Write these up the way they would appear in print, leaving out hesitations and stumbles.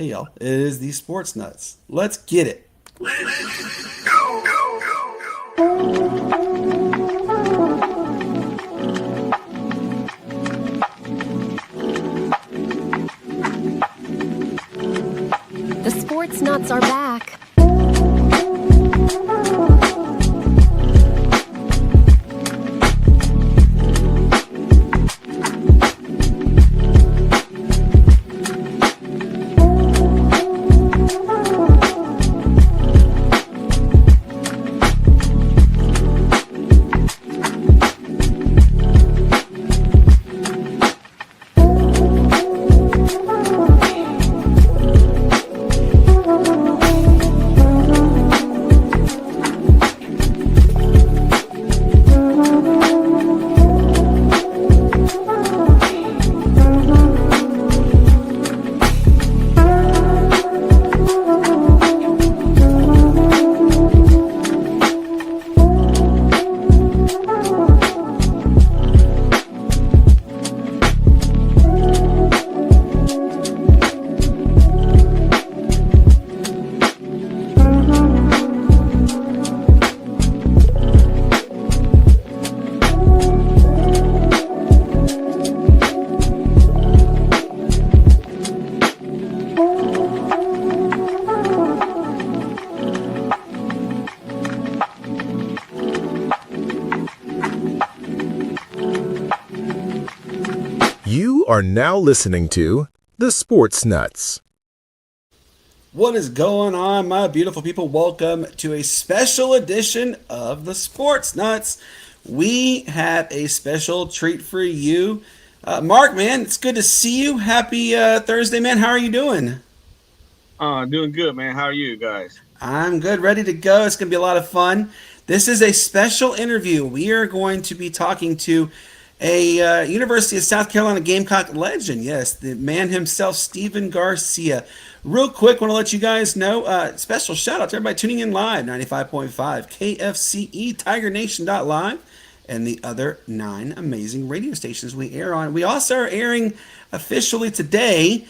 Hey y'all, it is the Sports Nuts. Let's get it. The sports nuts are back. You are now listening to The Sports Nuts. What is going on, my beautiful people? Welcome to a special edition of the Sports Nuts. We have a special treat for you. Mark, man, it's good to see you. Happy Thursday, man. How are you doing? Doing good, man. How are you guys? I'm good, ready to go. It's going to be a lot of fun. This is a special interview. We are going to be talking to a University of South Carolina Gamecock legend. Yes, the man himself, Stephen Garcia. Real quick, want to let you guys know, special shout out to everybody tuning in live, 95.5 KFCE, TigerNation.live, and the other 9 amazing radio stations we air on. We also are airing officially today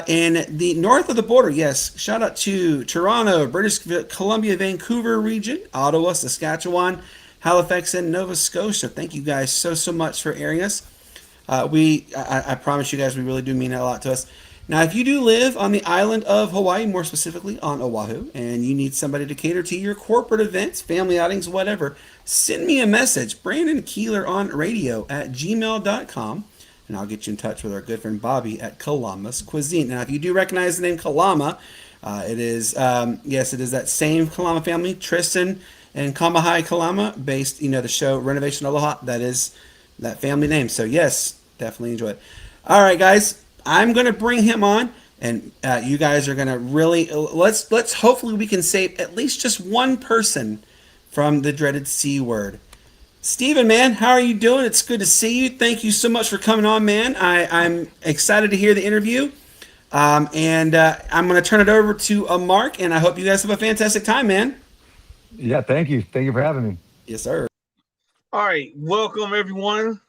in the north of the border. Yes, shout out to Toronto, British Columbia, Vancouver region, Ottawa, Saskatchewan, Halifax, and Nova Scotia. Thank you guys so much for airing us. I promise you guys, we really do mean a lot to us. Now, if you do live on the island of Hawaii, more specifically on Oahu, and you need somebody to cater to your corporate events, family outings, whatever, send me a message, Brandon Keeler on radio at gmail.com, and I'll get you in touch with our good friend Bobby at Kalama's Cuisine. Now, if you do recognize the name Kalama, it is, yes, it is that same Kalama family, Tristan and Kamahai Kalama, based, the show Renovation Aloha. That is that family name. So, yes, definitely enjoy it. All right, guys. I'm going to bring him on, and you guys are going to really let's hopefully we can save at least just one person from the dreaded C word. Steven, man, how are you doing? It's good to see you. Thank you so much for coming on, man. I'm excited to hear the interview, and I'm going to turn it over to Mark, and I hope you guys have a fantastic time, man. Yeah, thank you. Thank you for having me. Yes, sir. All right, welcome everyone.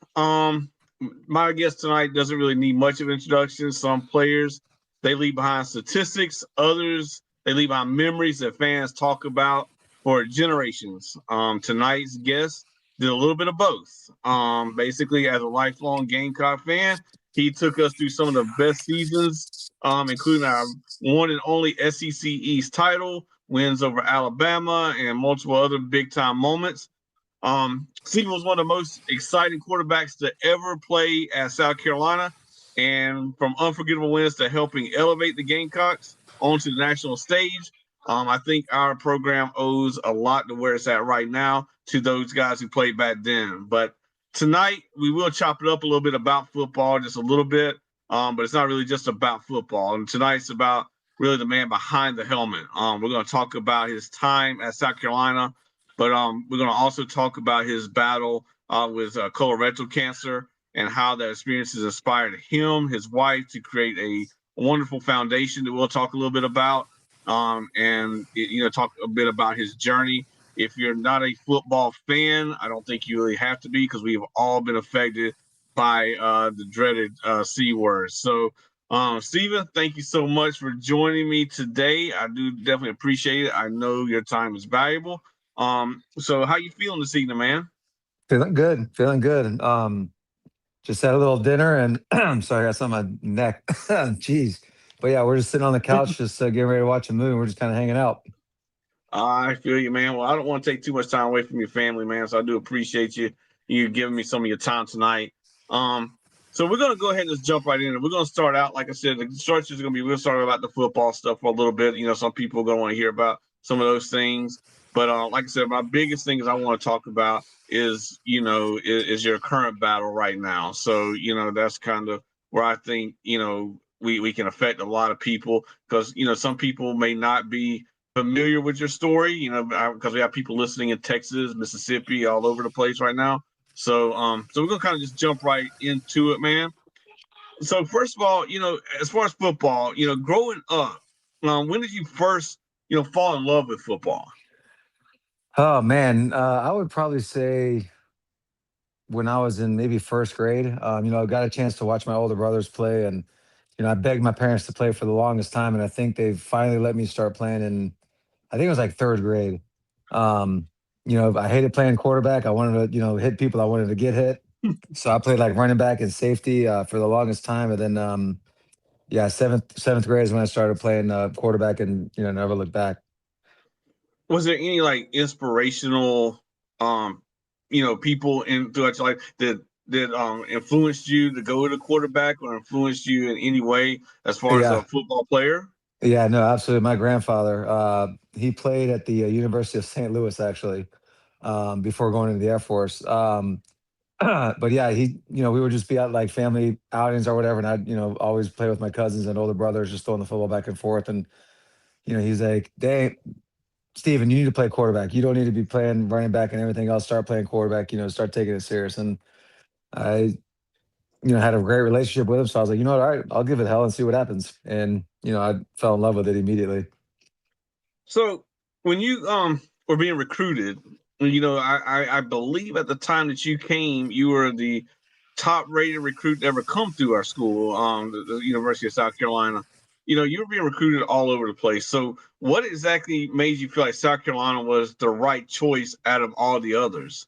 My guest tonight doesn't really need much of an introduction. Some players, they leave behind statistics. Others, they leave behind memories that fans talk about for generations. Tonight's guest did a little bit of both. Basically, as a lifelong Gamecock fan, he took us through some of the best seasons, including our one and only SEC East title, wins over Alabama, and multiple other big-time moments. Stephen was one of the most exciting quarterbacks to ever play at South Carolina, and from unforgettable wins to helping elevate the Gamecocks onto the national stage. I think our program owes a lot to where it's at right now to those guys who played back then. But tonight, we will chop it up a little bit about football, just a little bit, but it's not really just about football. And tonight's about really the man behind the helmet. We're going to talk about his time at South Carolina, but we're going to also talk about his battle with colorectal cancer and how that experience has inspired him, his wife, to create a wonderful foundation that we'll talk a little bit about, and talk a bit about his journey. If you're not a football fan, I don't think you really have to be, because we've all been affected by the dreaded C word. So Steven, thank you so much for joining me today. I do definitely appreciate it. I know your time is valuable. So how you feeling this evening, man? Feeling good. Feeling good. Just had a little dinner and I'm sorry, I got something on my neck. Jeez. But yeah, we're just sitting on the couch, just getting ready to watch a movie. We're just kind of hanging out. I feel you, man. Well, I don't want to take too much time away from your family, man. So I do appreciate you giving me some of your time tonight. Um, so we're gonna go ahead and just jump right in. We're gonna start out, like I said, the structure is gonna be we'll start about the football stuff for a little bit. Some people are gonna want to hear about some of those things. But like I said, my biggest thing is I want to talk about is your current battle right now. So that's kind of where I think we can affect a lot of people because some people may not be familiar with your story, because we have people listening in Texas, Mississippi, all over the place right now. So we're gonna kind of just jump right into it, man. So first of all, as far as football, growing up, when did you first, fall in love with football? Oh man, I would probably say when I was in maybe first grade. I got a chance to watch my older brothers play, and I begged my parents to play for the longest time, and I think they finally let me start playing in. I think it was like third grade. Um, I hated playing quarterback. I wanted to, hit people. I wanted to get hit. So I played like running back and safety for the longest time, and then yeah, seventh grade is when I started playing quarterback, and never looked back. Was there any like inspirational, um, people in throughout your life that influenced you to go to quarterback or influenced you in any way as far as a Yeah, football player? yeah, no, absolutely. My grandfather, he played at the University of St. Louis actually before going into the Air Force. But yeah, we would just be at like family outings or whatever, and I'd always play with my cousins and older brothers, just throwing the football back and forth. And he's like, "Dang, Steven, you need to play quarterback. You don't need to be playing running back and everything else. Start playing quarterback. Start taking it serious." And I, had a great relationship with him, so I was like, you know what, all right, I'll give it hell and see what happens. And I fell in love with it immediately. So when you were being recruited, I believe at the time that you came, you were the top rated recruit to ever come through our school, the University of South Carolina. You were being recruited all over the place. So what exactly made you feel like South Carolina was the right choice out of all the others?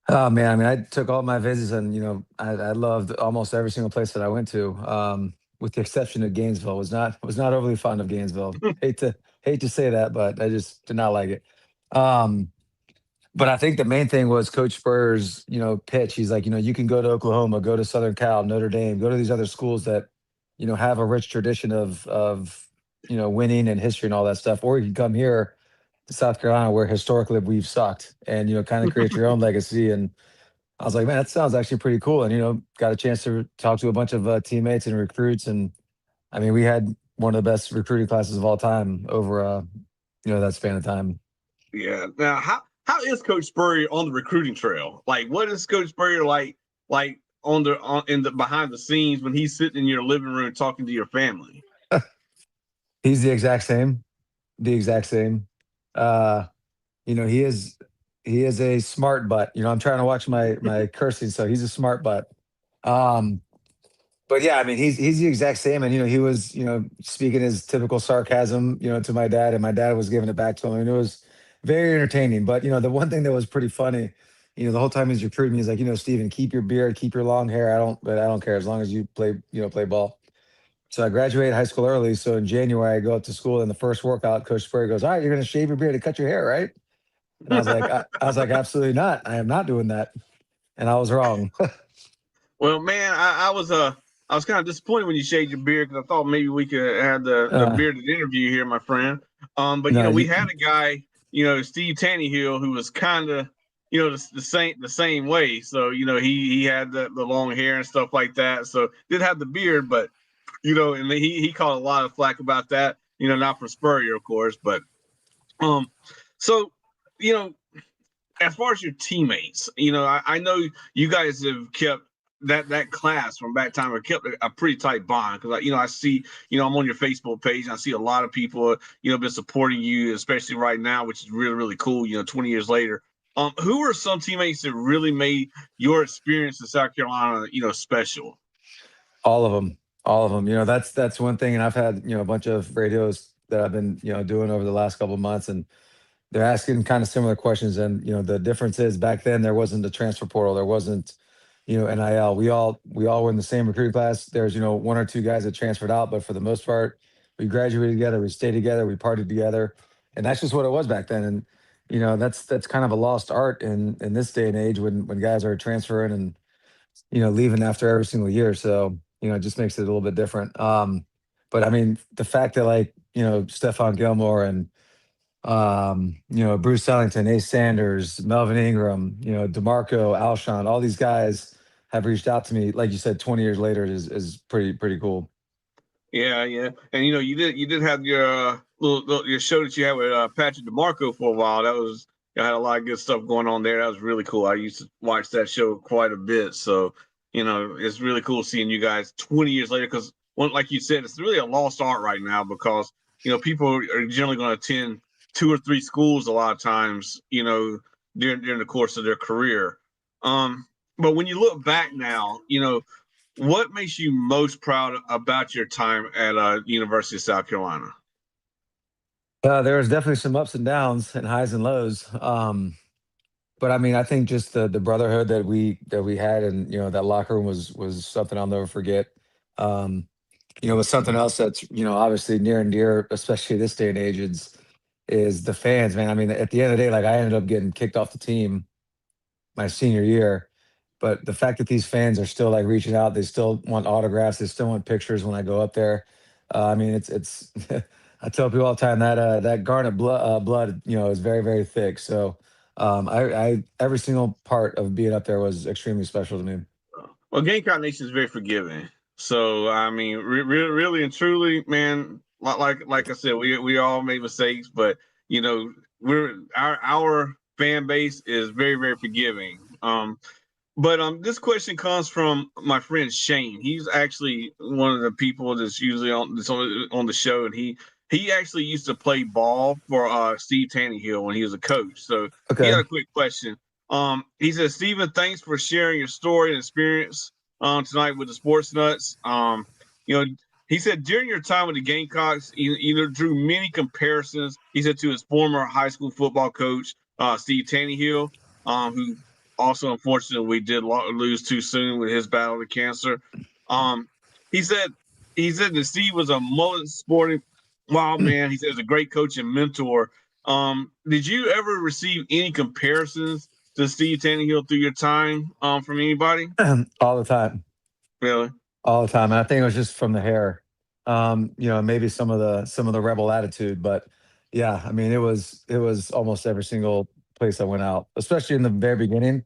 Oh man, I mean, I took all my visits, and I loved almost every single place that I went to, with the exception of Gainesville. Was not overly fond of Gainesville. Hate to say that, but I just did not like it. Um, but I think the main thing was Coach Spurrier's, pitch. He's like, you can go to Oklahoma, go to Southern Cal, Notre Dame, go to these other schools that, have a rich tradition of winning and history and all that stuff, or you can come here to South Carolina, where historically we've sucked, and kind of create your own legacy. And I was like, man, that sounds actually pretty cool. And got a chance to talk to a bunch of teammates and recruits, and I mean, we had one of the best recruiting classes of all time over that span of time. Yeah. Now, how is Coach Spurrier on the recruiting trail? Like, what is Coach Spurrier like in the behind the scenes when he's sitting in your living room talking to your family? He's the exact same, the exact same. Uh, he is a smart butt. I'm trying to watch my cursing, so he's a smart butt. Um, but yeah, I mean, he's the exact same, and he was speaking his typical sarcasm, to my dad, and my dad was giving it back to him, and it was very entertaining. But the one thing that was pretty funny, the whole time he's recruiting me, he's like, Steven, keep your beard, keep your long hair. I don't care as long as you play ball. So I graduated high school early. So in January, I go up to school, and the first workout, Coach Spurrier goes, "All right, you're going to shave your beard and cut your hair, right?" And I was like, absolutely not. I am not doing that. And I was wrong. Well, man, I was kind of disappointed when you shaved your beard because I thought maybe we could have the uh, bearded interview here, my friend. But no, we had a guy, Steve Tannehill, who was kind of, the same way. So he had the long hair and stuff like that. So did have the beard, but and he caught a lot of flack about that. Not from Spurrier, of course, but um, so you know as far as your teammates, I know you guys have kept that class from back time have kept a pretty tight bond because I see I'm on your Facebook page and I see a lot of people been supporting you, especially right now, which is really really cool. 20 years later, who are some teammates that really made your experience in South Carolina special? all of them. All of them. That's one thing, and I've had a bunch of radios that I've been doing over the last couple of months, and they're asking kind of similar questions. And the difference is back then there wasn't the transfer portal, there wasn't NIL. We all were in the same recruiting class. There's one or two guys that transferred out, but for the most part, we graduated together, we stayed together, we partied together, and that's just what it was back then. And that's kind of a lost art in this day and age when guys are transferring and leaving after every single year. So, it just makes it a little bit different. But I mean, the fact that like, Stephon Gilmore and Bruce Ellington, Ace Sanders, Melvin Ingram, DeMarco, Alshon, all these guys have reached out to me, like you said, 20 years later is pretty cool. Yeah, yeah, and you did have your your show that you had with Patrick DeMarco for a while. That was you had a lot of good stuff going on there. That was really cool. I used to watch that show quite a bit. So it's really cool seeing you guys 20 years later because, like you said, it's really a lost art right now because people are generally going to attend 2 or 3 schools a lot of times. During the course of their career. But when you look back now, what makes you most proud about your time at University of South Carolina? There was definitely some ups and downs and highs and lows. But I mean, I think just the brotherhood that we had, and that locker room was something I'll never forget. Um, with something else that's obviously near and dear, especially this day and age, is the fans, man. I mean, at the end of the day, like I ended up getting kicked off the team my senior year, but the fact that these fans are still like reaching out, they still want autographs, they still want pictures when I go up there. I mean, it's I tell people all the time that that garnet blood, is very very thick. So I every single part of being up there was extremely special to me. Well, Gamecock Nation is very forgiving. So I mean, really and truly, man. Like I said, we all made mistakes, but we're our fan base is very very forgiving. But this question comes from my friend Shane. He's actually one of the people that's usually on the show, and he actually used to play ball for Steve Tannehill when he was a coach. So he Okay. had a quick question. He says, Steven, thanks for sharing your story and experience tonight with the Sports Nuts. You know, he said during your time with the Gamecocks, you drew many comparisons. He said to his former high school football coach, Steve Tannehill, who also unfortunately we did lose too soon with his battle with cancer. Um, he said that Steve was a mullet sporting wild man. He said he was a great coach and mentor. Did you ever receive any comparisons to Steve Tannehill through your time from anybody? All the time. Really? All the time. And I think it was just from the hair. Maybe some of the rebel attitude, but yeah, I mean it was almost every single place I went out, especially in the very beginning.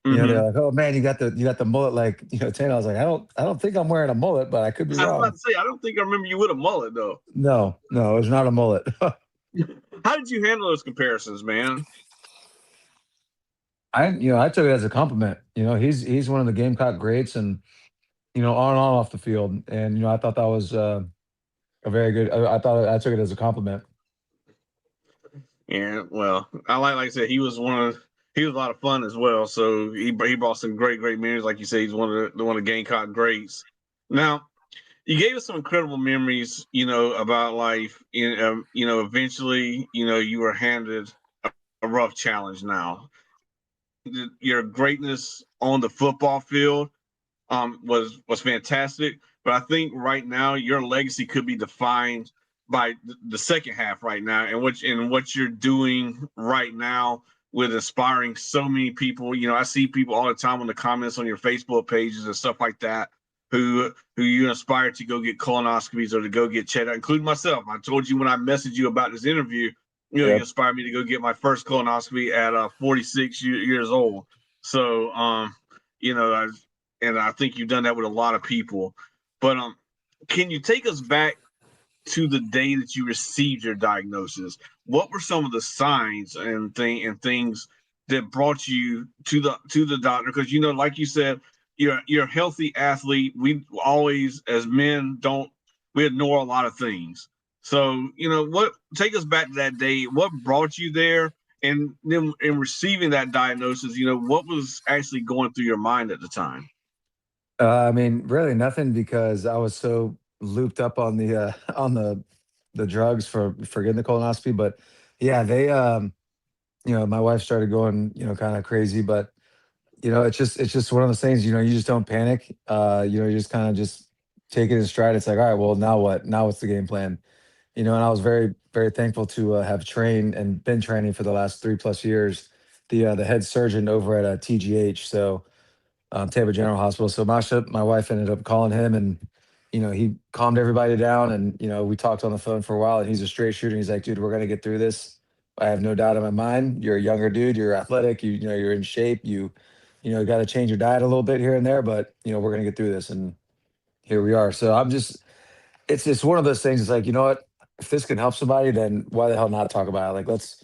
They're Mm-hmm. like, "Oh man, you got the mullet like, Tanner." I was like, "I don't think I'm wearing a mullet, but I could be I was about wrong." to say, I don't think I remember you with a mullet though. No, no, it was not a mullet. How did you handle those comparisons, man? I took it as a compliment. He's one of the Gamecock greats, and on and on off the field. And I thought that was a very good. I thought I took it as a compliment. Yeah, well, I like I said, he was a lot of fun as well. So he brought some great memories. Like you say, he's one of the Gamecock greats. Now, you gave us some incredible memories, about life. Eventually, you were handed a rough challenge. Now, your greatness on the football field was fantastic. But I think right now your legacy could be defined by the second half right now, and what you're doing right now with inspiring so many people. I see people all the time in the comments on your Facebook pages and stuff like that who you inspire to go get colonoscopies or to go get checked out, including myself. I told you when I messaged you about this interview, you Yep. inspired me to go get my first colonoscopy at 46 years old. So, you know, I, and I think you've done that with a lot of people. But can you take us back to the day that you received your diagnosis? What were some of the signs and things that brought you to the doctor? Because like you said, you're a healthy athlete. We always, as men, don't we ignore a lot of things. So what? Take us back to that day. What brought you there? And then in receiving that diagnosis, what was actually going through your mind at the time? I mean, really nothing because I was so looped up on the on the drugs for getting the colonoscopy. But yeah, they my wife started going, kind of crazy, but it's just one of those things, you just don't panic. You just kind of just take it in stride. It's like, all right, well, now what? Now what's the game plan? And I was very, very thankful to have trained and been training for the last 3+ years, the head surgeon over at TGH. So Tampa General Hospital. So Masha, my wife, ended up calling him, and he calmed everybody down, and we talked on the phone for a while. And he's a straight shooter. He's like, dude, we're gonna get through this. I have no doubt in my mind. You're a younger dude. You're athletic. You're in shape. You got to change your diet a little bit here and there, but we're gonna get through this. And here we are. So it's just one of those things. It's like, you know what? If this can help somebody, then why the hell not talk about it? Like, let's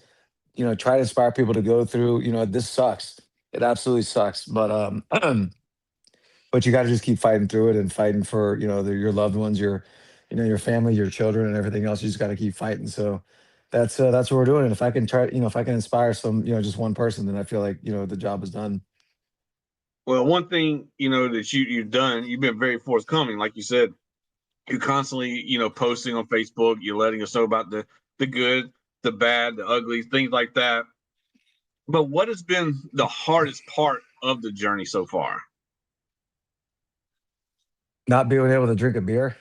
try to inspire people to go through. This sucks. It absolutely sucks, but but you got to just keep fighting through it and fighting for your loved ones, your family, your children, and everything else. You just got to keep fighting. So that's what we're doing. And if I can try, if I can inspire some, just one person, then I feel like the job is done. Well, one thing that you've done, you've been very forthcoming. Like you said, you're constantly posting on Facebook. You're letting us know about the good, the bad, the ugly, things like that. But what has been the hardest part of the journey so far? Not being able to drink a beer.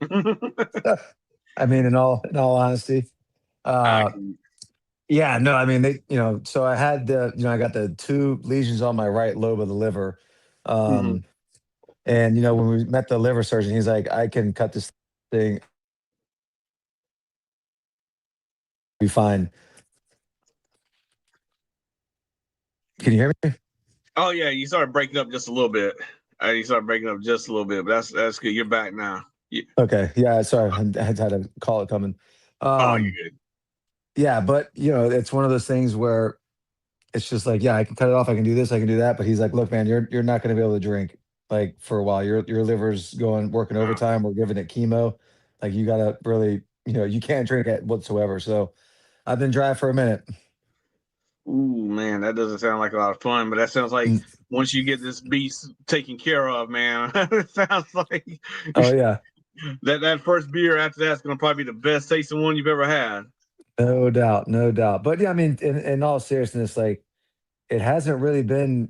I mean, in all honesty, I uh, can. yeah, no, I mean, so I had I got the two lesions on my right lobe of the liver. Mhm. Um, and when we met the liver surgeon, he's like, I can cut this thing, be fine. Can you hear me? Oh yeah, you started breaking up just a little bit. You started breaking up just a little bit, but that's good. You're back now. Yeah. Okay. Yeah. Sorry. I had to call it coming. Oh, Um, you're good. yeah, but it's one of those things where it's just like, yeah, I can cut it off. I can do this. I can do that. But he's like, look, man, you're not going to be able to drink like for a while. Your liver's working Wow. overtime. We're giving it chemo. Like you got to really, you can't drink it whatsoever. So I've been dry for a minute. Ooh, man, that doesn't sound like a lot of fun, but that sounds like Mm. once you get this beast taken care of, man, it sounds like Oh yeah, that first beer after that's going to probably be the best tasting one you've ever had. no doubt, no doubt. But yeah, I mean, in all seriousness, like it hasn't really been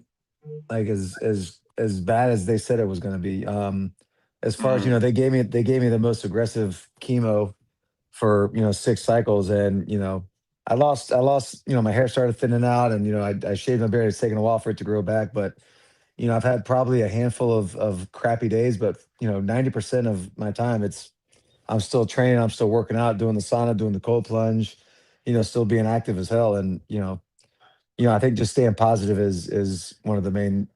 like as bad as they said it was going to be. As far as Mm, they gave me the most aggressive chemo for 6 cycles, and I lost my hair started thinning out, and I shaved my beard. It's taken a while for it to grow back, but I've had probably a handful of crappy days, but 90% of my time I'm still training, I'm still working out, doing the sauna, doing the cold plunge, still being active as hell, and I think just staying positive is one of the main,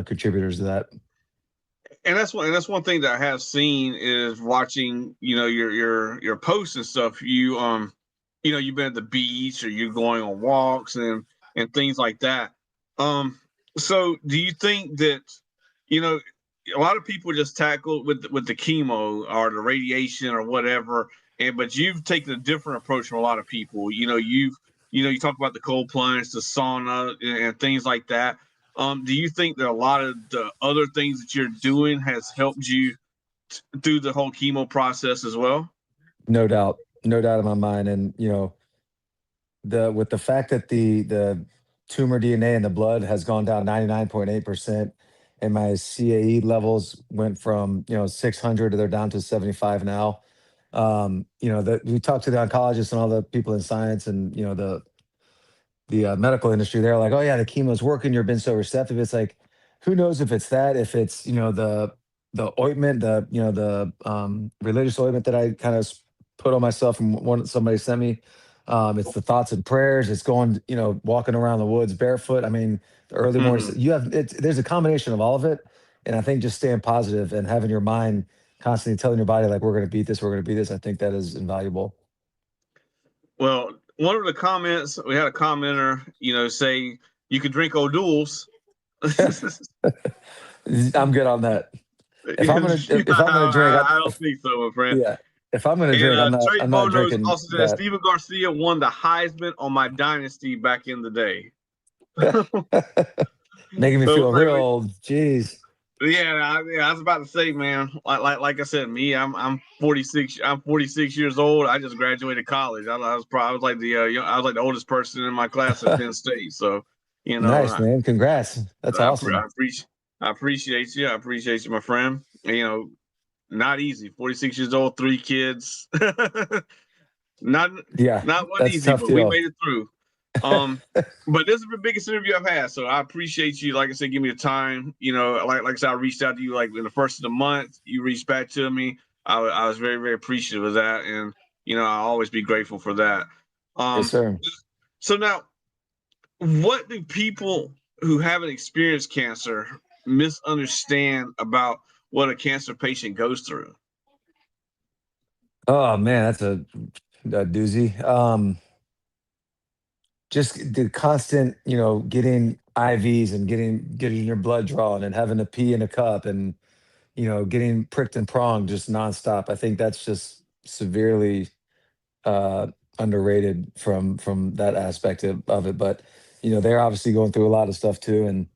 contributors to that. and that's one thing that I have seen is watching, your posts and stuff. You've been at the beach or you're going on walks and things like that. Um, so do you think that you know a lot of people just tackle with the chemo or the radiation or whatever, and but you've taken a different approach from a lot of people. You talk about the cold plunge, the sauna, and things like that. Do you think that a lot of the other things that you're doing has helped you through the whole chemo process as well? No doubt, no doubt in my mind. And the with the fact that the tumor DNA in the blood has gone down 99.8%, and my CAE levels went from 600 to they're down to 75 now. That we talked to the oncologists and all the people in science, and the medical industry. They're like, oh yeah, the chemo's working. You've been so receptive. It's like, who knows if it's that, if it's the ointment, the religious ointment that I kind of put on myself from one somebody sent me. It's the thoughts and prayers. It's going, walking around the woods barefoot. I mean, the early mornings. Mm-hmm. There's a combination of all of it, and I think just staying positive and having your mind constantly telling your body like we're going to beat this, we're going to beat this. I think that is invaluable. Well, one of the comments we had a commenter, say you could drink O'Doul's. I'm good on that. If I'm gonna if I'm gonna drink, I don't think so, my friend. yeah. If I'm gonna And drink, Trey I'm not Bonos drinking also said that. Steven Garcia won the Heisman on my dynasty back in the day. Making me So feel real old. Jeez. Yeah, I was about to say, man. Like I said, me, I'm 46. I'm 46 years old. I just graduated college. I was like I was like the oldest person in my class at Penn State. So, you know, Nice, man. Congrats. That's I, pre- awesome. I appreciate I appreciate you. I appreciate you, my friend. And, not easy. 46 years old, three kids. not Yeah, not one that's a easy, tough but we deal. made it through. Um, but this is the biggest interview I've had, so I appreciate you. Like I said, give me the time. Like I said, I reached out to you like in the first of the month. You reached back to me. I was very very appreciative of that, and I'll always be grateful for that. Yes, Um, sir. so now, what do people who haven't experienced cancer misunderstand about what a cancer patient goes through? Oh man, that's a doozy. Just the constant, getting IVs and getting your blood drawn and having to pee in a cup and getting pricked and pronged just nonstop. I think that's just severely uh, underrated from that aspect of it. But they're obviously going through a lot of stuff too, and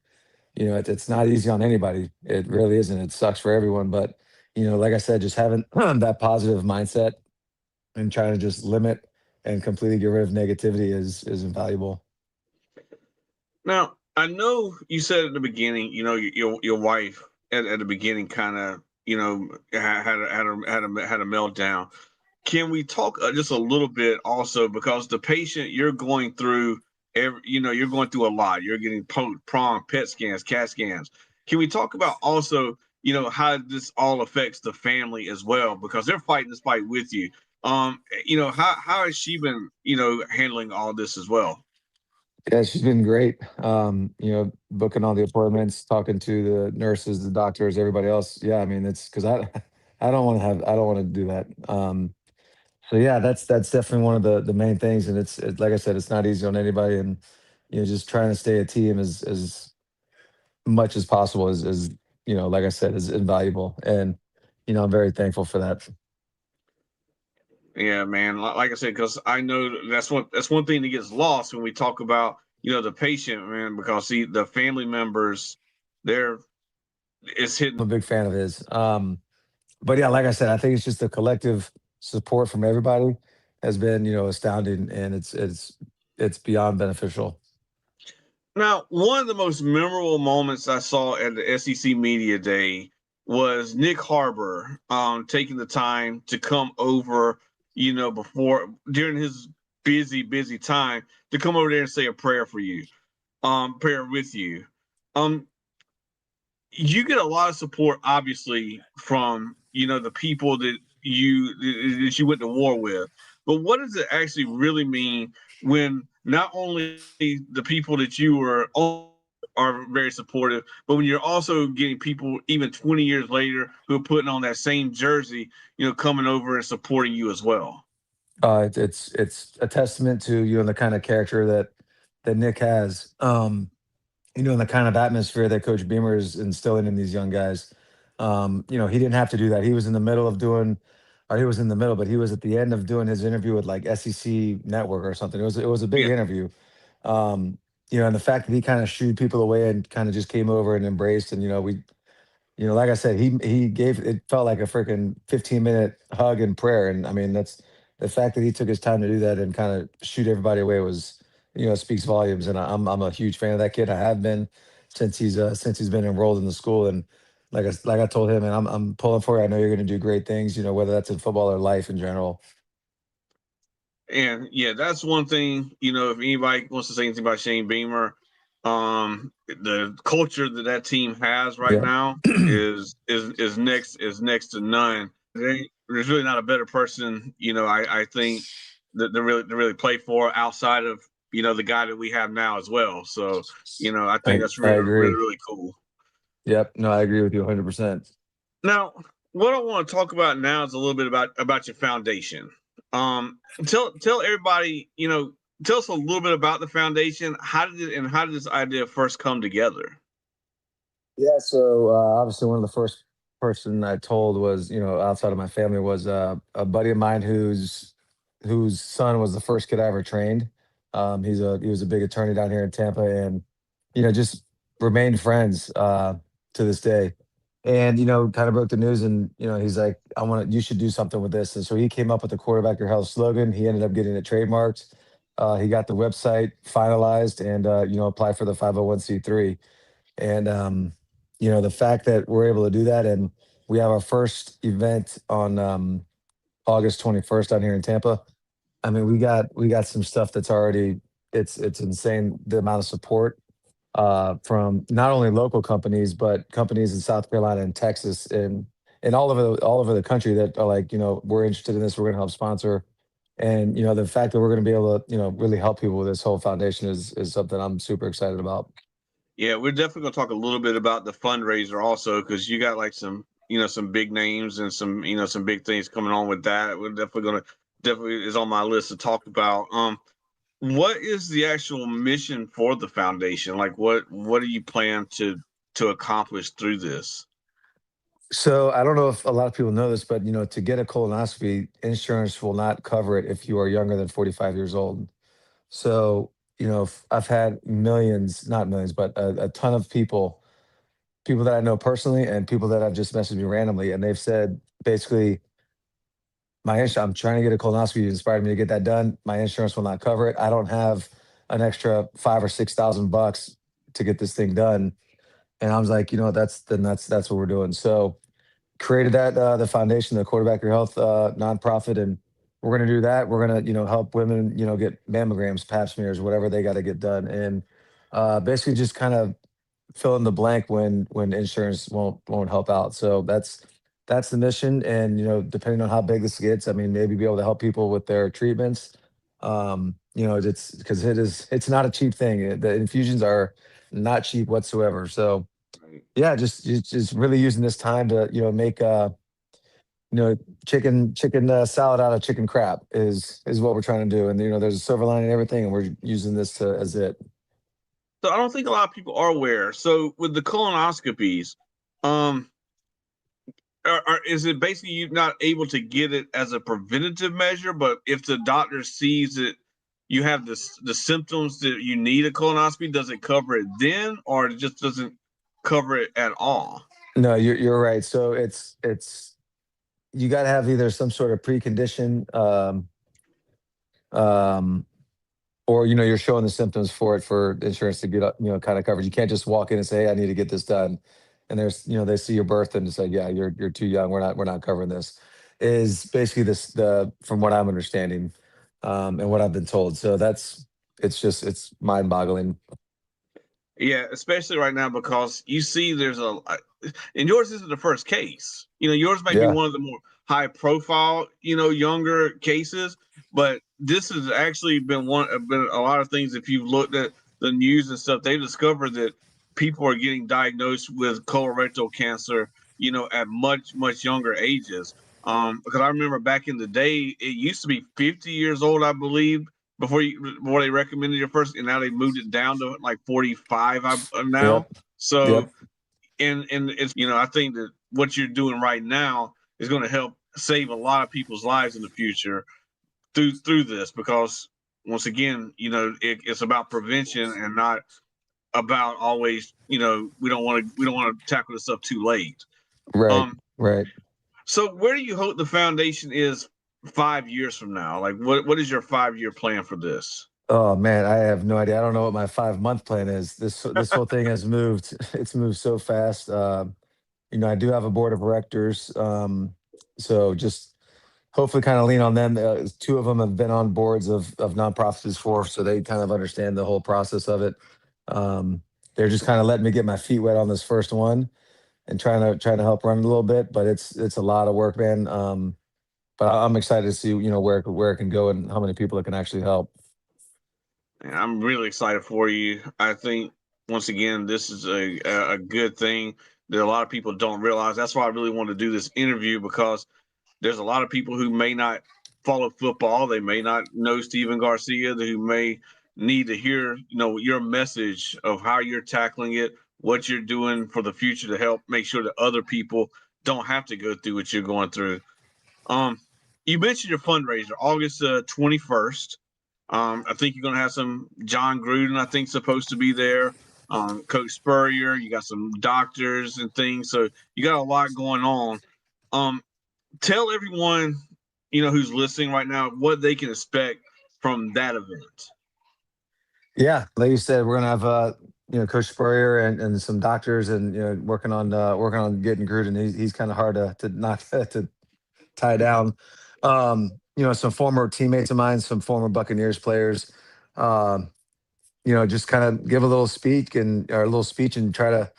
it's not easy on anybody. It really isn't. It sucks for everyone. But like I said, just having that positive mindset and trying to just limit and completely get rid of negativity is invaluable. Now, I know you said at the beginning, your wife at the beginning kind of, had a meltdown. Can we talk just a little bit also because the patient you're going through, you're going through a lot. You're getting poked, prong, PET scans, CAT scans. Can we talk about also, how this all affects the family as well because they're fighting this fight with you. How has she been, handling all this as well? Yeah, she's been great. Booking all the appointments, talking to the nurses, the doctors, everybody else. Yeah, I mean, it's because I don't want to do that. So yeah, that's definitely one of the main things, and like I said, it's not easy on anybody, and just trying to stay a team as much as possible is like I said, is invaluable, and I'm very thankful for that. Yeah, man. Like I said, because I know that's one thing that gets lost when we talk about the patient, man. Because see, the family members, they're it's I'm hitting. a big fan of his. But yeah, like I said, I think it's just the collective support from everybody has been, astounding, and it's beyond beneficial. Now, one of the most memorable moments I saw at the SEC Media Day was Nick Harbor taking the time to come over, before during his busy time to come over there and say a prayer for you, prayer with you. Um, you get a lot of support, obviously, from the people that you went to war with. But what does it actually really mean when not only the people that you were are very supportive, but when you're also getting people even 20 years later who are putting on that same jersey, coming over and supporting you as well. It's a testament to the kind of character that Nick has. And the kind of atmosphere that Coach Beamer is instilling in these young guys. He didn't have to do that. He was in the middle of doing, or he was in the middle, but he was at the end of doing his interview with like SEC Network or something. It was a big Yeah, interview. And the fact that he kind of shooed people away and kind of just came over and embraced, and like I said, he gave it felt like a freaking 15-minute hug and prayer. And I mean, that's the fact that he took his time to do that and kind of shoot everybody away was, speaks volumes. And I'm a huge fan of that kid. I have been since he's been enrolled in the school. And like I told him, and I'm pulling for you. I know you're going to do great things. Whether that's in football or life in general. and yeah, that's one thing. If anybody wants to say anything about Shane Beamer, the culture that team has right Yeah. now is next to none. There's really not a better person, I think that to really play for outside of the guy that we have now as well. So I think that's I really really agree. really cool. Yep. No, I agree with you 100%. Now, what I want to talk about now is a little bit about your foundation. Tell everybody, tell us a little bit about the foundation. How did this idea first come together? Yeah, so obviously one of the first person I told was, outside of my family was a buddy of mine whose son was the first kid I ever trained. He was a big attorney down here in Tampa, and just remained friends to this day. and kind of broke the news, and he's like, you should do something with this. And so he came up with the quarterback your health slogan. He ended up getting it trademarked. He got the website finalized, and applied for the 501(c)(3). And the fact that we're able to do that, and we have our first event on August 21st down here in Tampa. I mean, we got some stuff that's already, it's insane, the amount of support from not only local companies but companies in South Carolina and Texas and all over the country that are like, we're interested in this. We're going to help sponsor, and the fact that we're going to be able to really help people with this whole foundation is something I'm super excited about. Yeah, we're definitely gonna talk a little bit about the fundraiser also, because you got like some, some big names and some, some big things coming on with that. We're definitely is on my list to talk about. What is the actual mission for the foundation? Like, what do you plan to accomplish through this? So I don't know if a lot of people know this, but to get a colonoscopy, insurance will not cover it if you are younger than 45 years old. So, I've had millions, not millions, but a ton of people that I know personally and people that have just messaged me randomly, and they've said basically, I'm trying to get a colonoscopy. You inspired me to get that done. My insurance will not cover it. I don't have an extra 5 or 6 thousand bucks to get this thing done. And I was like, that's what we're doing. So created that the foundation, the Quarterback Your Health nonprofit, and we're gonna do that. We're gonna help women get mammograms, Pap smears, whatever they got to get done, and basically just kind of fill in the blank when insurance won't help out. So that's the mission, and depending on how big this gets, I mean, maybe be able to help people with their treatments. It's because it's not a cheap thing. The infusions are not cheap whatsoever. So Right. yeah, just really using this time to make you know chicken salad out of chicken crap is what we're trying to do, and there's a silver lining in everything, and we're using this to as it. So I don't think a lot of people are aware. So with the colonoscopies, um, is it basically you not able to get it as a preventative measure, but if the doctor sees that you have the symptoms that you need a colonoscopy, does it cover it then, or it just doesn't cover it at all? No, you're right. So it's you got to have either some sort of precondition, um, or you're showing the symptoms for it for insurance to get kind of covered. You can't just walk in and say, hey, I need to get this done, and there's they see your birth and say, yeah, you're too young. We're not covering this. Is basically this the from what I'm understanding, and what I've been told. So it's mind boggling. Yeah, especially right now because you see and yours isn't the first case. Yours may be Yeah, one of the more high profile, younger cases, but this has actually been a lot of things. If you've looked at the news and stuff, they discovered that people are getting diagnosed with colorectal cancer, at much, much younger ages. Because I remember back in the day, it used to be 50 years old, I believe, before they recommended your first, and now they moved it down to like 45 now. yep, So yep, and it's I think that what you're doing right now is going to help save a lot of people's lives in the future through this, because once again, it's about prevention and not about always, we don't want to tackle this stuff too late. right, um right. so where do you hope the foundation is 5 years from now? Like, what is your 5-year plan for this? Oh man, I have no idea. I don't know what my 5 month plan is. This whole thing has moved. It's moved so fast. I do have a board of directors, so just hopefully kind of lean on them. Two of them have been on boards of nonprofits before, so they kind of understand the whole process of it. Um, they're just kind of letting me get my feet wet on this first one and trying to help run it a little bit, but it's a lot of work, man. But I'm excited to see where it can go and how many people it can actually help. And I'm really excited for you. I think once again, this is a good thing that a lot of people don't realize. That's why I really want to do this interview, because there's a lot of people who may not follow football. They may not know Steven Garcia, who may need to hear, your message of how you're tackling it, what you're doing for the future to help make sure that other people don't have to go through what you're going through. Um, you mentioned your fundraiser, August 21st. I think you're going to have some John Gruden, I think, supposed to be there. Coach Spurrier. You got some doctors and things, so you got a lot going on. Tell everyone who's listening right now what they can expect from that event. Yeah, like you said, we're gonna have Coach Spurrier and some doctors and working on getting Gruden. He's kind of hard to not to tie down. Some former teammates of mine, some former Buccaneers players. Um, just kind of give a little speech and try to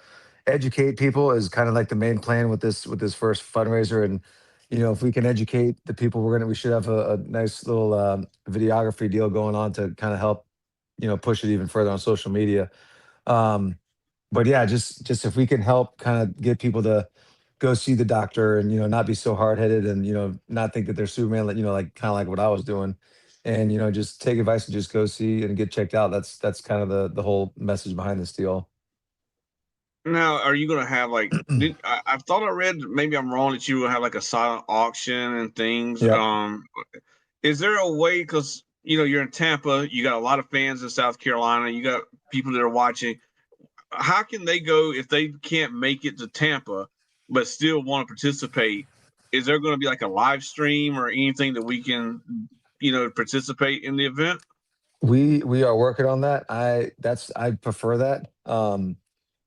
educate people is kind of like the main plan with this first fundraiser. And if we can educate the people, we should have a nice little videography deal going on to kind of help push it even further on social media. um but yeah, just if we can help kind of get people to go see the doctor and not be so hard-headed and not think that they're Superman, like like kind of like what I was doing, and just take advice and just go see and get checked out. That's kind of the whole message behind this deal. Now, are you going to have like? I thought I read, maybe I'm wrong, that you will have like a silent auction and things. Yep. Is there a way? Because you're in Tampa, you got a lot of fans in South Carolina, you got people that are watching. How can they go if they can't make it to Tampa but still want to participate? Is there going to be like a live stream or anything that we can, participate in the event? We are working on that. I prefer that.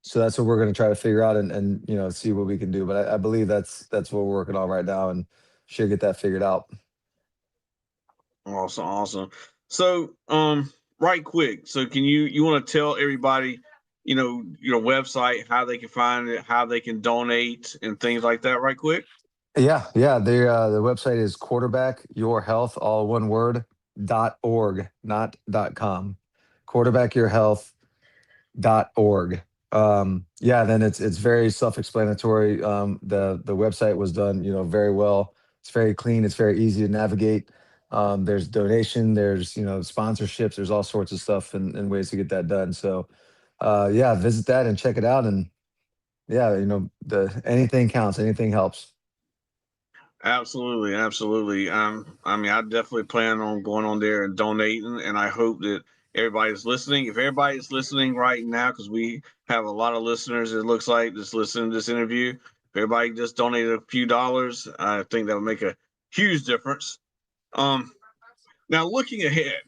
So that's what we're going to try to figure out and see what we can do. But I believe that's what we're working on right now and should get that figured out. Awesome, awesome. So, right quick. So, can you want to tell everybody, your website, how they can find it, how they can donate, and things like that, right quick? Yeah. The website is quarterbackyourhealth, all one word, .org, not .com. Quarterbackyourhealth.org. Yeah, then it's very self-explanatory. The website was done, very well. It's very clean, it's very easy to navigate. There's donation, there's sponsorships, there's all sorts of stuff and ways to get that done. So yeah, visit that and check it out. And yeah, the anything counts, anything helps. Absolutely, absolutely. I mean, I definitely plan on going on there and donating, and I hope that everybody's listening. If everybody's listening right now, because we have a lot of listeners, it looks like, just listening to this interview. If everybody just donated a few dollars, I think that would make a huge difference. Um, Now, looking ahead,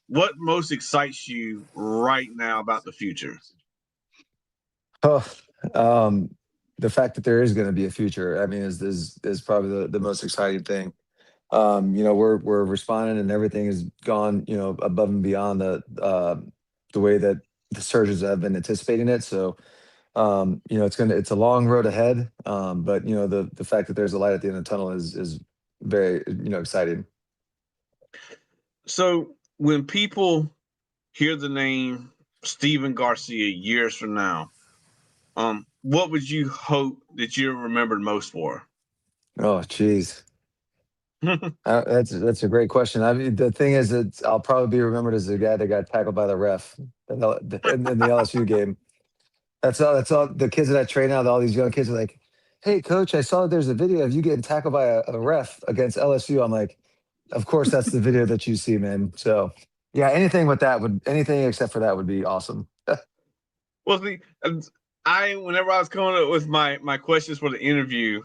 what most excites you right now about the future? Oh, um, the fact that there is going to be a future, I mean, is probably the most exciting thing. We're responding and everything has gone, above and beyond the way that the surgeons have been anticipating it. So, it's a long road ahead. But the fact that there's a light at the end of the tunnel is very, exciting. So, when people hear the name Steven Garcia years from now, what would you hope that you're remembered most for? Oh, geez. That's a great question. I mean, the thing is that I'll probably be remembered as the guy that got tackled by the ref in the LSU game. That's all. That's all. The kids that I train now, all these young kids are like, "Hey, coach, I saw there's a video of you getting tackled by a ref against LSU." I'm like, "Of course, that's the video that you see, man." So, yeah, anything except for that would be awesome. Well, see, whenever I was coming up with my questions for the interview,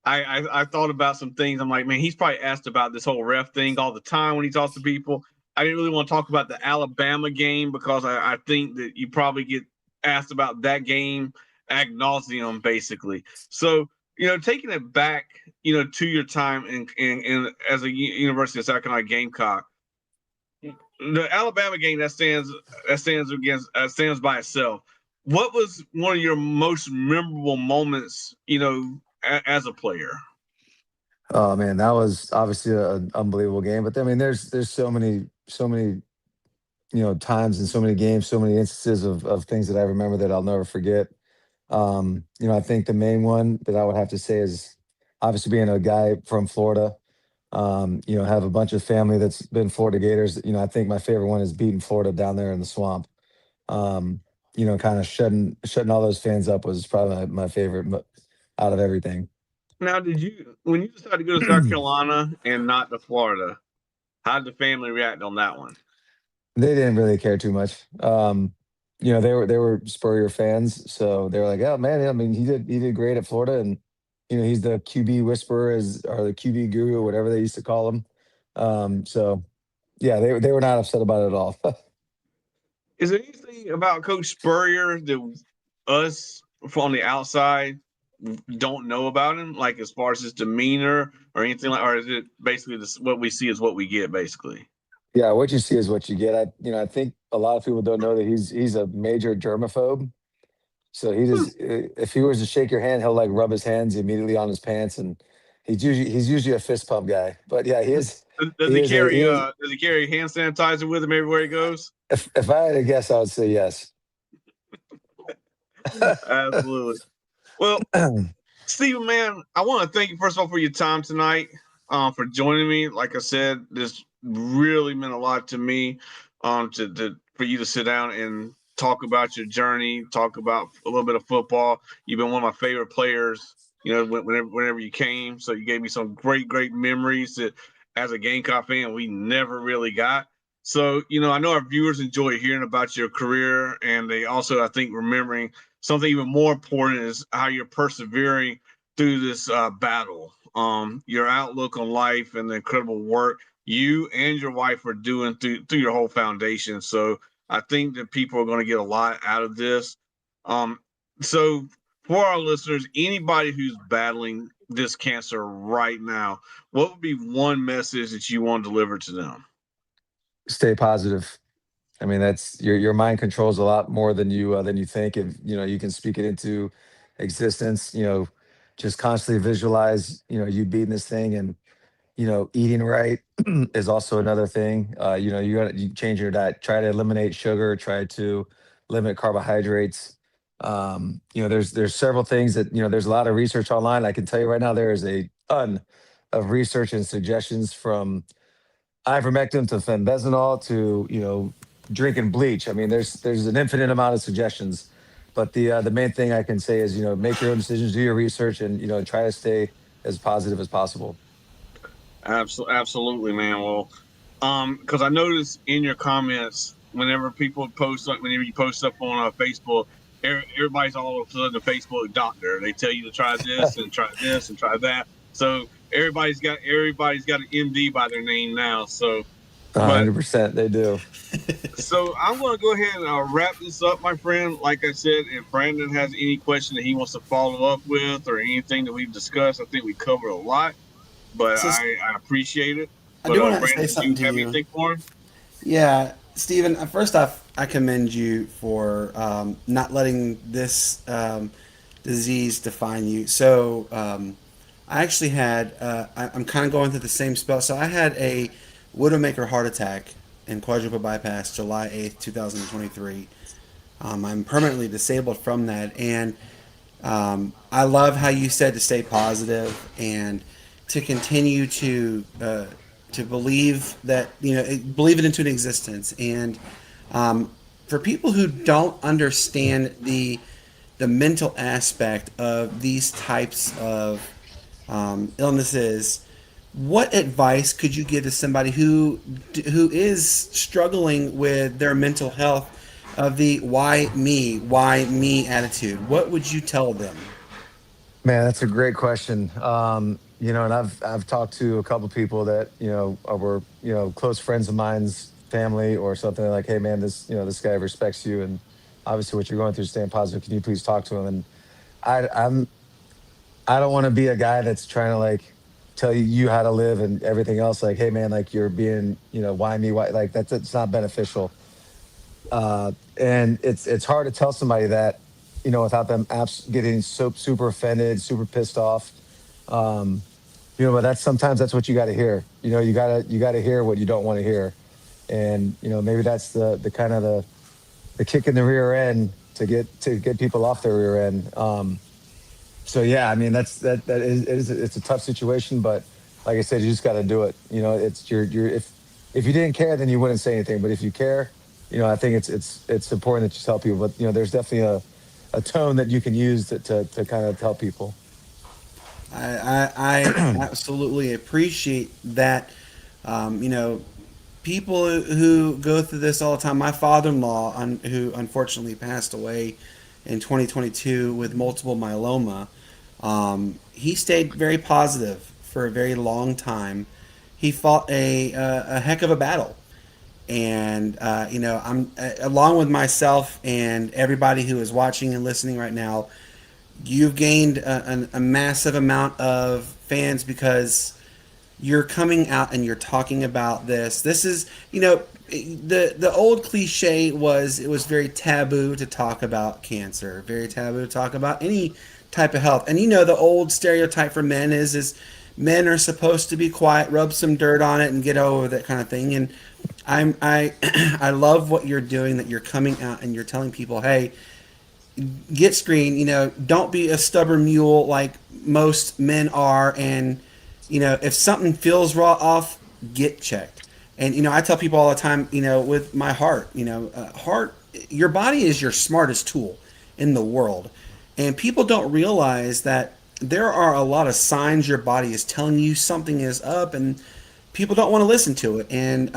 I thought about some things. I'm like, man, he's probably asked about this whole ref thing all the time when he talks to people. I didn't really want to talk about the Alabama game because I think that you probably get asked about that game ad nauseum, basically. So, taking it back, to your time in as a University of South Carolina Gamecock, the Alabama game that stands by itself. What was one of your most memorable moments, as a player? Oh man, that was obviously an unbelievable game. But I mean, there's so many times and so many games, so many instances of things that I remember that I'll never forget. I think the main one that I would have to say is obviously being a guy from Florida. Have a bunch of family that's been Florida Gators. I think my favorite one is beating Florida down there in the swamp. Kind of shutting all those fans up was probably my favorite out of everything. Now, when you decided to go to South Carolina and not to Florida, how did the family react on that one? They didn't really care too much. they were Spurrier fans, so they were like, "Oh man, I mean, he did great at Florida, and he's the QB whisperer, as or the QB guru, or whatever they used to call him." So yeah, they were not upset about it at all. Is there anything about Coach Spurrier that us from the outside don't know about him, like as far as his demeanor or anything like, or is it basically this, what we see is what we get, basically? Yeah, what you see is what you get. I think a lot of people don't know that he's a major germaphobe. So if he was to shake your hand, he'll like rub his hands immediately on his pants, and he's usually a fist pump guy. But yeah, Does he he is a he carry is. hand sanitizer with him everywhere he goes? If I had to guess, I would say yes. Absolutely. Well, Stephen, man, I want to thank you first of all for your time tonight, for joining me. Like I said, this really meant a lot to me, to for you to sit down and talk about your journey, talk about a little bit of football. You've been one of my favorite players, whenever you came. So you gave me some great memories that, as a Gamecock fan, we never really got. So, I know our viewers enjoy hearing about your career, and they also, I think, remembering something even more important is how you're persevering through this battle. Your outlook on life and the incredible work you and your wife are doing through your whole foundation. So I think that people are going to get a lot out of this. Um, so for our listeners, anybody who's battling this cancer right now, what would be one message that you want to deliver to them? Stay positive. I mean, that's your mind controls a lot more than you think. If you can speak it into existence. Just constantly visualize. You beating this thing, and eating right is also another thing. You change your diet, try to eliminate sugar, try to limit carbohydrates. There's several things that there's a lot of research online. I can tell you right now, there is a ton of research and suggestions, from ivermectin to fenbizole to drinking bleach. I mean, there's an infinite amount of suggestions, but the main thing I can say is make your own decisions, do your research, and try to stay as positive as possible. Absolutely, man. Well, because I noticed in your comments, whenever people post, like whenever you post stuff on Facebook, everybody's all of a sudden a Facebook doctor. They tell you to try this and try this and try that. So everybody's got an MD by their name now. So, but 100%, they do. so I'm going to go ahead and wrap this up, my friend. Like I said, if Brandon has any question that he wants to follow up with or anything that we've discussed, I think we covered a lot, but So I appreciate it. I But do want to say Brandon, do something you to have you. anything for him? Yeah, Stephen, first off, I commend you for not letting this disease define you. So, I actually I'm kind of going through the same spell. So, I had a Widowmaker heart attack and quadruple bypass July 8th, 2023. I'm permanently disabled from that. And I love how you said to stay positive and to continue to believe that believe it into an existence. And for people who don't understand the mental aspect of these types of illnesses, what advice could you give to somebody who is struggling with their mental health, of the why me attitude? What would you tell them? Man, that's a great question. And I've talked to a couple people that were close friends of mine's family or something, like, hey man, this guy respects you, and obviously what you're going through, staying positive. Can you please talk to him? And I I'm I don't want to be a guy that's trying to like tell you how to live and everything else. Like, hey man, like you're being why me, why, like that's it's not beneficial. And it's hard to tell somebody that without them getting so super offended, super pissed off. Um, but that's sometimes that's what you got to hear. You got to hear what you don't want to hear, and maybe that's the kind of the kick in the rear end to get people off their rear end. So yeah, I mean it's a tough situation, but like I said, you just got to do it. It's your if you didn't care, then you wouldn't say anything. But if you care, I think it's important that you tell people. But there's definitely a tone that you can use to kind of tell people. I absolutely appreciate that. You know, people who go through this all the time. My father-in-law, who unfortunately passed away in 2022 with multiple myeloma, he stayed very positive for a very long time. He fought a heck of a battle, and I'm along with myself and everybody who is watching and listening right now. You've gained a massive amount of fans because you're coming out and you're talking about this. This is, the old cliche was it was very taboo to talk about cancer, very taboo to talk about any type of health. And the old stereotype for men is men are supposed to be quiet, rub some dirt on it, and get over that kind of thing. And I I love what you're doing. That you're coming out and you're telling people, hey, get screened. Don't be a stubborn mule like most men are. And if something feels raw off, get checked. And I tell people all the time, with my heart, heart, your body is your smartest tool in the world, and people don't realize that there are a lot of signs your body is telling you something is up, and people don't want to listen to it. And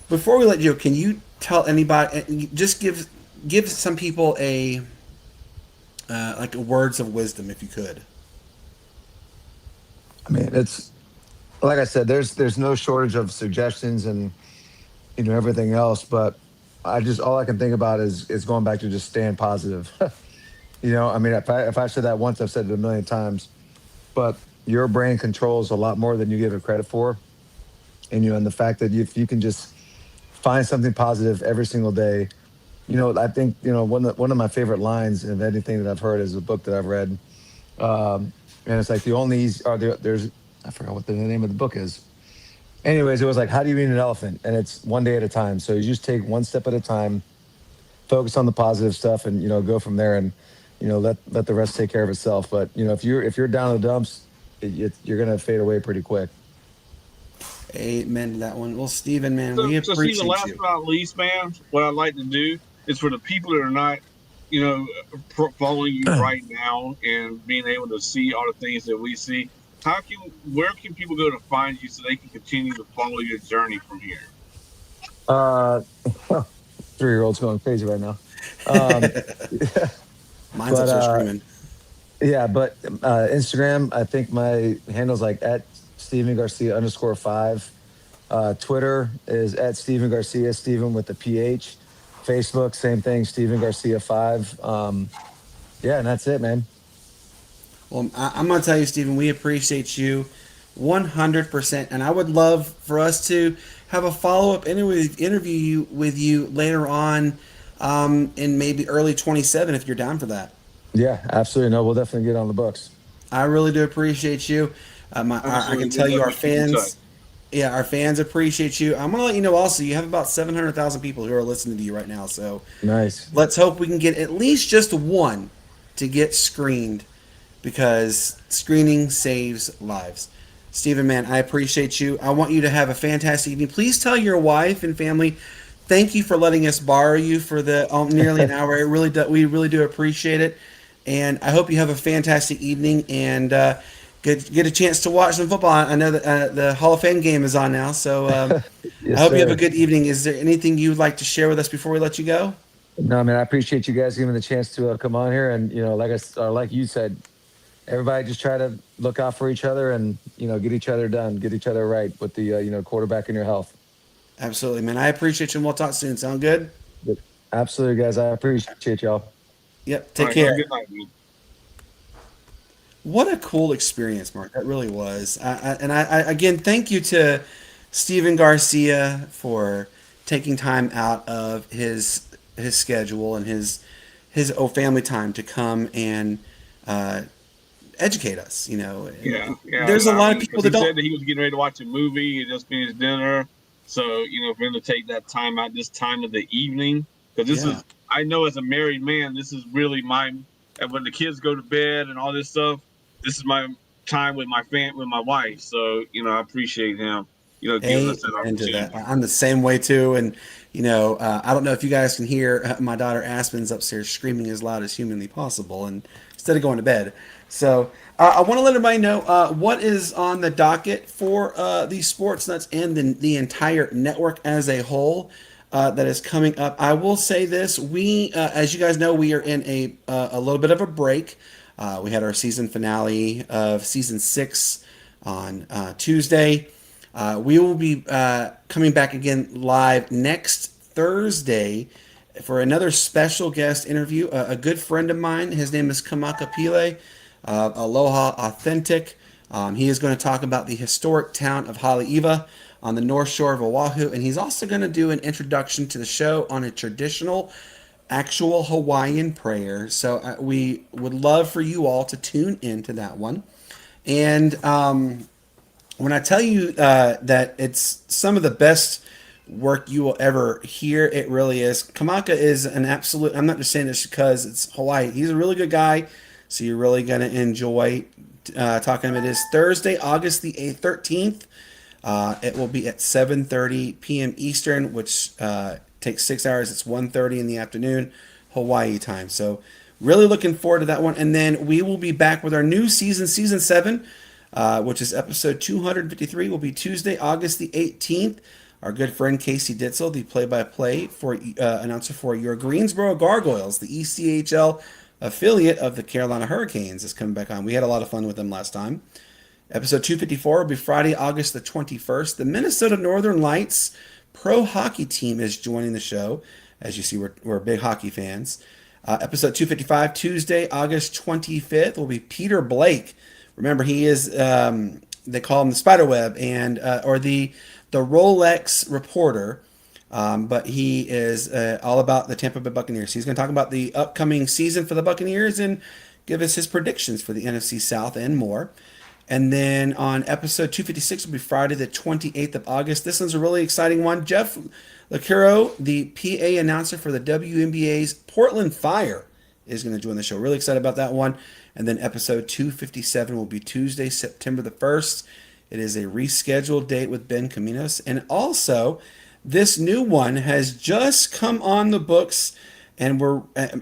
before we let you, can you tell anybody, just give some people a like words of wisdom, if you could? I mean, it's like I said, there's no shortage of suggestions and everything else, but all I can think about is going back to just staying positive. I mean, if I said that once, I've said it a million times. But your brain controls a lot more than you give it credit for, and the fact that if you can just find something positive every single day. I think one of my favorite lines of anything that I've heard is a book that I've read, and it's like the only easy, or there's I forgot what the name of the book is. Anyways, it was like, how do you eat an elephant? And it's one day at a time. So you just take one step at a time, focus on the positive stuff, and go from there, and let the rest take care of itself. But if you're down in the dumps, you're gonna fade away pretty quick. Amen to that one. Well, Stephen, man, we So see, the appreciate last you. but not least, man, what I'd like to do is for the people that are not, you know, following you right now and being able to see all the things that we see. Where can people go to find you so they can continue to follow your journey from here? Uh, 3-year-old's going crazy right now. Um, Mine's but upstairs screaming. yeah, but Instagram, I think my handle's like at Steven Garcia _5. Twitter is at Steven Garcia, Steven with the PH. Facebook, same thing, Steven Garcia 5. Yeah, and that's it, man. Well, I'm going to tell you, Stephen, we appreciate you 100%. And I would love for us to have a follow up interview with you later on in maybe early 27 if you're down for that. Yeah, absolutely. No, we'll definitely get on the books. I really do appreciate you. I can tell you, our We'll keep in touch. fans, yeah, our fans appreciate you. I'm going to let you know also, you have about 700,000 people who are listening to you right now. So Nice. let's hope we can get at least just one to get screened, because screening saves lives. Stephen, man, I appreciate you. I want you to have a fantastic evening. Please tell your wife and family thank you for letting us borrow you for the nearly an hour. We really do appreciate it, and I hope you have a fantastic evening and get a chance to watch some football. I know that the Hall of Fame game is on now, so I Yes, hope you have a sir. good evening. Is there anything you'd like to share with us before we let you go? No, man, I appreciate you guys giving me the chance to come on here. And, like you said, everybody just try to look out for each other and, get each other done, get each other right with the, quarterback in your health. Absolutely, man. I appreciate you, and we'll talk soon. Sound good? But absolutely, guys. I appreciate y'all. Yep. All Take right, have a care. good night, man. What a cool experience, Mark. That really was. And I again, thank you to Steven Garcia for taking time out of his schedule and his family time to come and uh, educate us. Yeah. There's a I lot of mean, people because that he don't. said that he was getting ready to watch a movie. He just finished dinner. So, for him to take that time out this time of the evening, because Yeah. I know as a married man, this is really and when the kids go to bed and all this stuff, this is my time with with my wife. So, I appreciate him, giving us that Amen to that. opportunity. I'm the same way too, and I don't know if you guys can hear my daughter Aspen's upstairs screaming as loud as humanly possible, and instead of going to bed. So I want to let everybody know what is on the docket for the Sports Nuts and the entire network as a whole that is coming up. I will say this: as you guys know, we are in a little bit of a break. We had our season finale of season 6 on Tuesday. We will be coming back again live next Thursday for another special guest interview. A good friend of mine, his name is Kamaka Pile, Aloha Authentic. He is going to talk about the historic town of Haleiwa on the north shore of Oahu, and he's also going to do an introduction to the show on a traditional, actual Hawaiian prayer. So we would love for you all to tune into that one. And when I tell you that it's some of the best work you will ever hear, it really is. Kamaka is an absolute. I'm not just saying this because it's Hawaii. He's a really good guy, so you're really gonna enjoy talking to him. It is Thursday, August the 8th, 13th. It will be at 7:30 p.m. Eastern, which takes 6 hours. It's 1:30 in the afternoon, Hawaii time. So really looking forward to that one. And then we will be back with our new season, season 7. Which is episode 253, will be Tuesday, August the 18th. Our good friend Casey Ditzel, the play-by-play for announcer for your Greensboro Gargoyles, the ECHL affiliate of the Carolina Hurricanes, is coming back on. We had a lot of fun with them last time. Episode 254 will be Friday, August the 21st. The Minnesota Northern Lights pro hockey team is joining the show. As you see, we're big hockey fans. Episode 255, Tuesday, August 25th, will be Peter Blake. Remember, he is, they call him the Spiderweb and or the Rolex reporter, but he is all about the Tampa Bay Buccaneers. He's going to talk about the upcoming season for the Buccaneers and give us his predictions for the NFC South and more. And then on episode 256 will be Friday the 28th of August. This one's a really exciting one. Jeff Lacuro, the PA announcer for the WNBA's Portland Fire, is going to join the show. Really excited about that one. And then episode 257 will be Tuesday, September the 1st. It is a rescheduled date with Ben Caminos. And also, this new one has just come on the books, and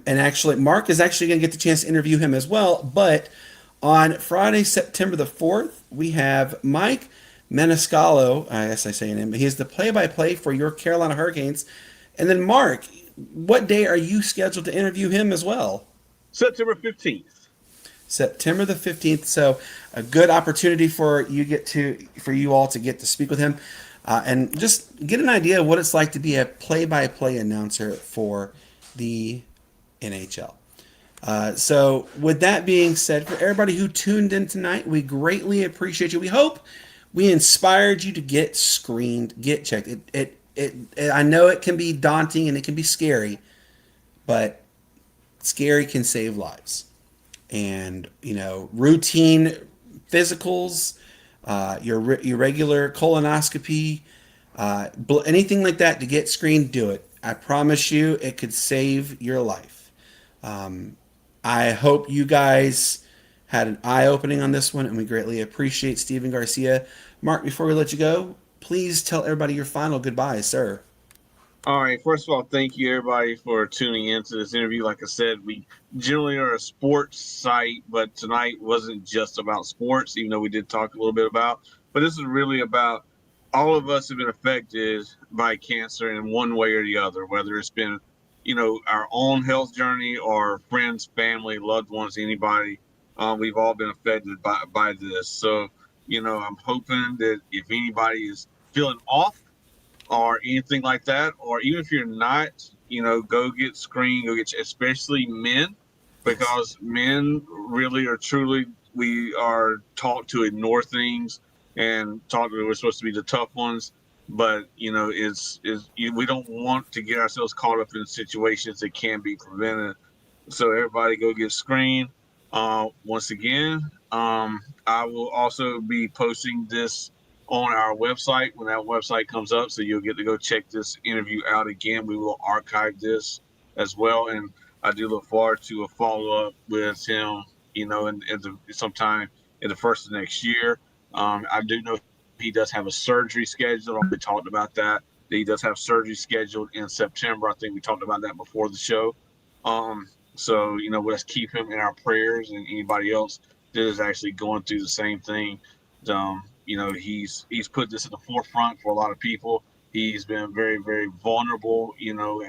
actually Mark is actually going to get the chance to interview him as well. But on Friday, September the 4th, we have Mike Maniscalco. I guess I say his name. He is the play-by-play for your Carolina Hurricanes. And then Mark, what day are you scheduled to interview him as well? September 15th. September the 15th. So a good opportunity for you all to get to speak with him and just get an idea of what it's like to be a play-by-play announcer for the NHL. So with that being said, for everybody who tuned in tonight, we greatly appreciate you. We hope we inspired you to get screened, get checked. I know it can be daunting and it can be scary, but scary can save lives. And routine physicals, your regular colonoscopy, anything like that to get screened, do it. I promise you, it could save your life. I hope you guys had an eye opening on this one, and we greatly appreciate Steven Garcia. Mark, before we let you go, please tell everybody your final goodbyes, sir. All right. First of all, thank you everybody for tuning into this interview. Like I said, we generally are a sports site, but tonight wasn't just about sports, even though we did talk a little bit about. But this is really about all of us have been affected by cancer in one way or the other, whether it's been, our own health journey or friends, family, loved ones, anybody. We've all been affected by this. So, I'm hoping that if anybody is feeling off, or anything like that, or even if you're not, go get screened, especially men, because men really are truly, we are taught to ignore things and we're supposed to be the tough ones, but we don't want to get ourselves caught up in situations that can be prevented. So everybody go get screened. Once again, I will also be posting this on our website when that website comes up, so you'll get to go check this interview out again. We will archive this as well, and I do look forward to a follow-up with him, sometime in the first of next year. I do know he does have a surgery scheduled. We talked about that. He does have surgery scheduled in September. I think we talked about that before the show. So, let's keep him in our prayers, and anybody else that is actually going through the same thing. He's put this in the forefront for a lot of people. He's been very, very vulnerable,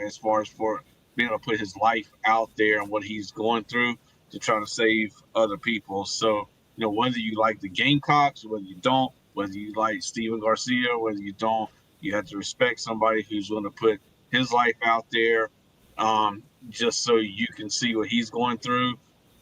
as far as for being able to put his life out there and what he's going through to try to save other people. So, whether you like the Gamecocks, whether you don't, whether you like Steven Garcia, whether you don't, you have to respect somebody who's going to put his life out there, just so you can see what he's going through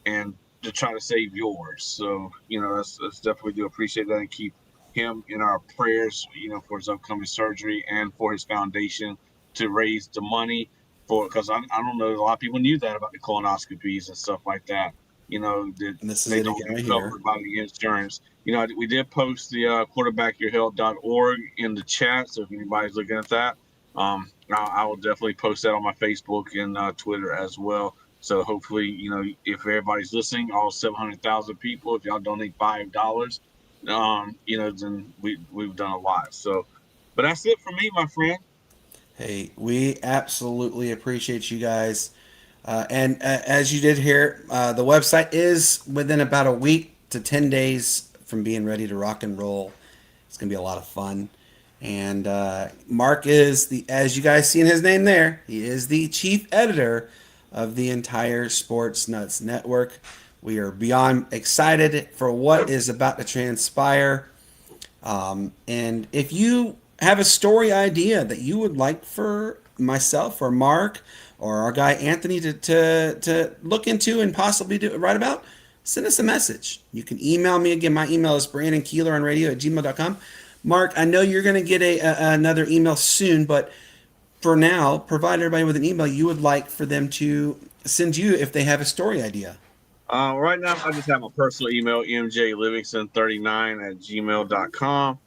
and to try to save yours. So, that's definitely do appreciate that and keep him in our prayers, for his upcoming surgery and for his foundation to raise the money for, because I don't know, a lot of people knew that about the colonoscopies and stuff like that, that And this is they it don't again right get here. covered by the insurance. We did post the quarterbackyourhealth.org in the chat. So if anybody's looking at that, I will definitely post that on my Facebook and Twitter as well. So hopefully, if everybody's listening, all 700,000 people, if y'all donate $5, then we've done a lot. So, but that's it for me, my friend. Hey, we absolutely appreciate you guys. And as you did hear, the website is within about a week to 10 days from being ready to rock and roll. It's going to be a lot of fun. And Mark is as you guys seen his name there, he is the chief editor of the entire Sports Nuts Network. We are beyond excited for what is about to transpire. And if you have a story idea that you would like for myself or Mark or our guy Anthony to look into and possibly write about, send us a message. You can email me. Again, my email is brandonkeeler@gmail.com. Mark, I know you're going to get another email soon, but for now, provide everybody with an email you would like for them to send you if they have a story idea. Right now, I just have my personal email, mjlivingston39@gmail.com.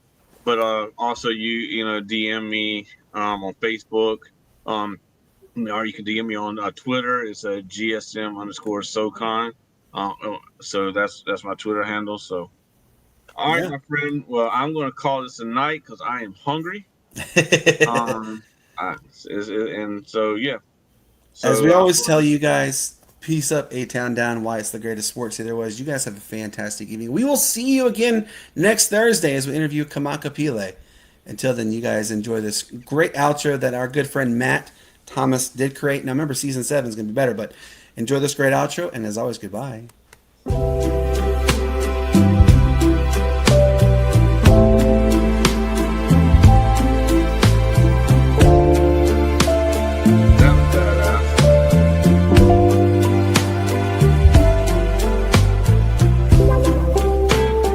But also, DM me on Facebook, or you can DM me on Twitter. It's a GSM_SoCon. So that's my Twitter handle. So, all right, Yeah. my friend. Well, I'm going to call this a night because I am hungry. Um, and so yeah. As So we always tell you guys, peace up, A-Town down, why it's the greatest sports there was. You guys have a fantastic evening. We will see you again next Thursday as we interview Kamaka Pile. Until then, you guys enjoy this great outro that our good friend Matt Thomas did create. Now, remember, season 7 is going to be better, but enjoy this great outro, and as always, goodbye.